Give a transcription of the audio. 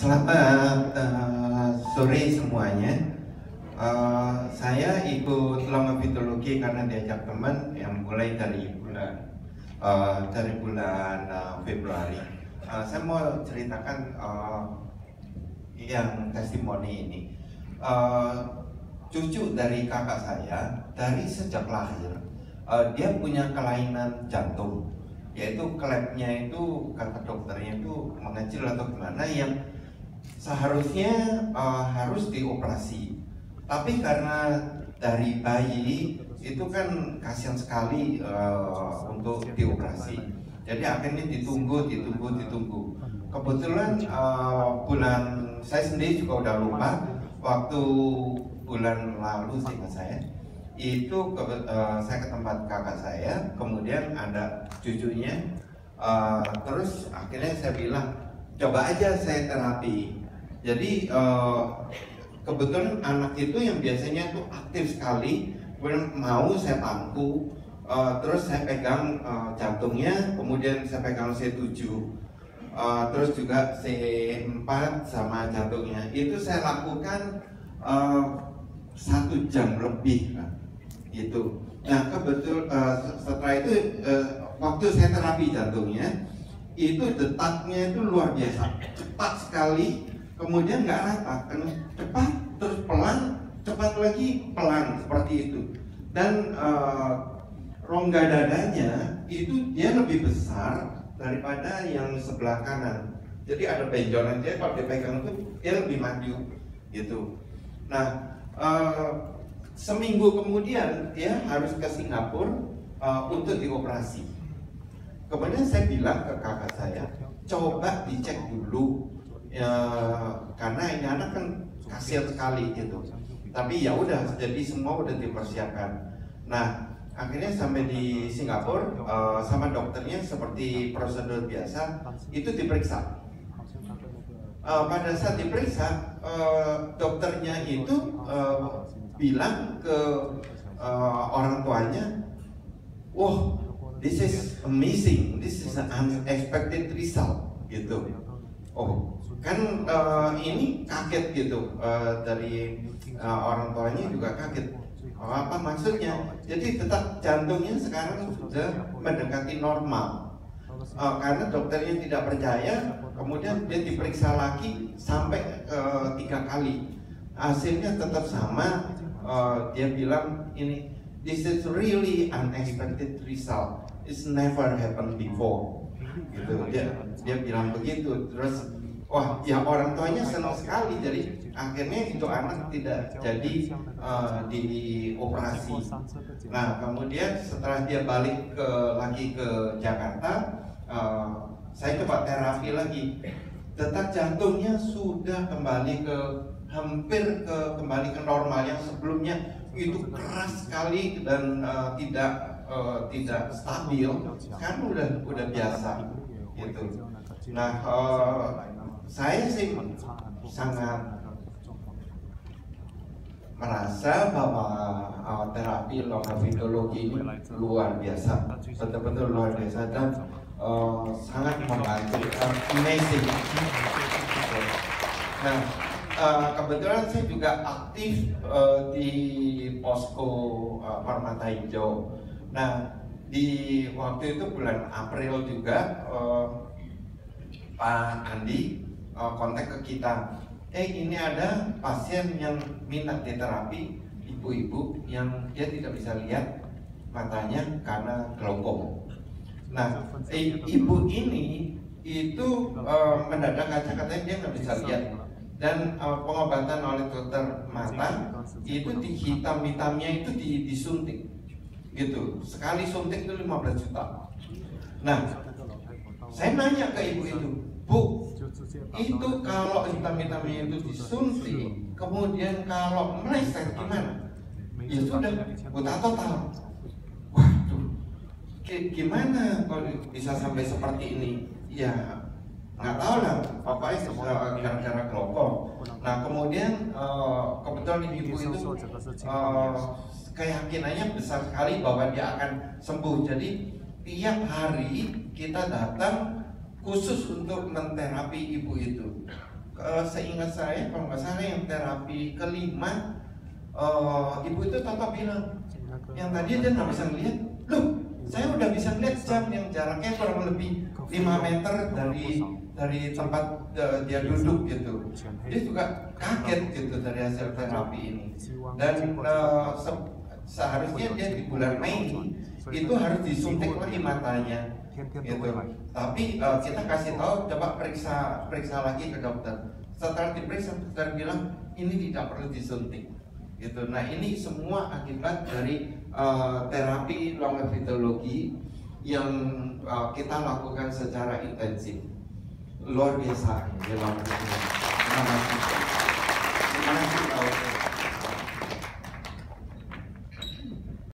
Selamat sore semuanya. Saya ikut longevitologi karena diajak teman yang mulai dari bulan Februari. Saya mau ceritakan yang testimoni ini. Cucu dari kakak saya dari sejak lahir dia punya kelainan jantung, yaitu klepnya itu kata dokternya itu mengecil atau gimana yang seharusnya harus dioperasi, tapi karena dari bayi itu kan kasihan sekali untuk dioperasi, jadi akhirnya ditunggu. Kebetulan bulan saya sendiri juga udah lupa, waktu bulan lalu seingat saya itu saya ke tempat kakak saya, kemudian ada cucunya, terus akhirnya saya bilang coba aja saya terapi. Jadi kebetulan anak itu yang biasanya tuh aktif sekali, kemudian mau saya pangku, terus saya pegang jantungnya, kemudian saya pegang C7, terus juga C4 sama jantungnya. Itu saya lakukan 1 jam lebih kan, gitu. Nah setelah itu waktu saya terapi jantungnya itu detaknya itu luar biasa, cepat sekali, kemudian nggak rata, cepat terus pelan, cepat lagi pelan, seperti itu. Dan rongga dadanya itu dia lebih besar daripada yang sebelah kanan, jadi ada benjolan, dia kalau dipegang itu dia lebih maju gitu. Nah seminggu kemudian dia harus ke Singapura untuk dioperasi. Kemudian saya bilang ke kakak saya, coba dicek dulu ya, karena ini anak kan kasihan sekali gitu. Tapi ya udah, jadi semua udah dipersiapkan. Nah akhirnya sampai di Singapura sama dokternya seperti prosedur biasa itu diperiksa. Pada saat diperiksa dokternya itu bilang ke orang tuanya, wah, this is amazing, this is an unexpected result, gitu. Oh, kan ini kaget gitu, dari orang tuanya juga kaget. Apa maksudnya? Jadi detak jantungnya sekarang sudah mendekati normal. Karena dokternya tidak percaya, kemudian dia diperiksa lagi sampai 3 kali, hasilnya tetap sama. Dia bilang ini, this is really unexpected result, it's never happened before, gitu. Dia bilang begitu. Terus wah ya, orang tuanya senang sekali. Jadi akhirnya itu anak tidak jadi dioperasi. Nah kemudian setelah dia balik lagi ke Jakarta, saya coba terapi lagi. Detak jantungnya sudah kembali ke kembali ke normal. Yang sebelumnya itu keras sekali dan tidak stabil, sekarang udah biasa gitu. Nah saya sih sangat merasa bahwa terapi longevitologi ini luar biasa, betul-betul luar biasa, dan sangat membantu, amazing. Nah kebetulan saya juga aktif di posko Permata Hijau. Nah di waktu itu bulan April juga Pak Andi kontak ke kita, ini ada pasien yang minat di terapi, ibu-ibu yang dia tidak bisa lihat matanya karena glaukom. Nah ibu ini itu mendadak aja katanya dia nggak bisa lihat, dan pengobatan oleh dokter mata itu di hitam-hitamnya itu disuntik gitu, sekali suntik itu 15 juta. Nah saya nanya ke ibu itu, Bu, itu kalau hitam-hitamnya itu disuntik, kemudian kalau meleset gimana? Ya sudah, buta total. Waduh, gimana kalau bisa sampai seperti ini? Ya nggak tahu lah, pokoknya gara-gara glaukom. Nah kemudian kebetulan ibu itu keyakinannya besar sekali bahwa dia akan sembuh. Jadi tiap hari kita datang khusus untuk menterapi ibu itu. seingat saya kalau nggak salah yang terapi kelima, ibu itu tetap bilang, yang tadi dia nggak bisa ngeliat, loh saya udah bisa ngeliat jam yang jaraknya kurang lebih 5 meter dari tempat dia duduk gitu. Dia juga kaget gitu dari hasil terapi ini. Dan seharusnya dia di bulan Mei itu harus disuntik lagi matanya gitu. Tapi kita kasih tahu, coba periksa lagi ke dokter. Setelah diperiksa, dokter bilang ini tidak perlu disuntik gitu. Nah ini semua akibat dari terapi longevitologi yang kita lakukan secara intensif, luar biasa. Terima kasih.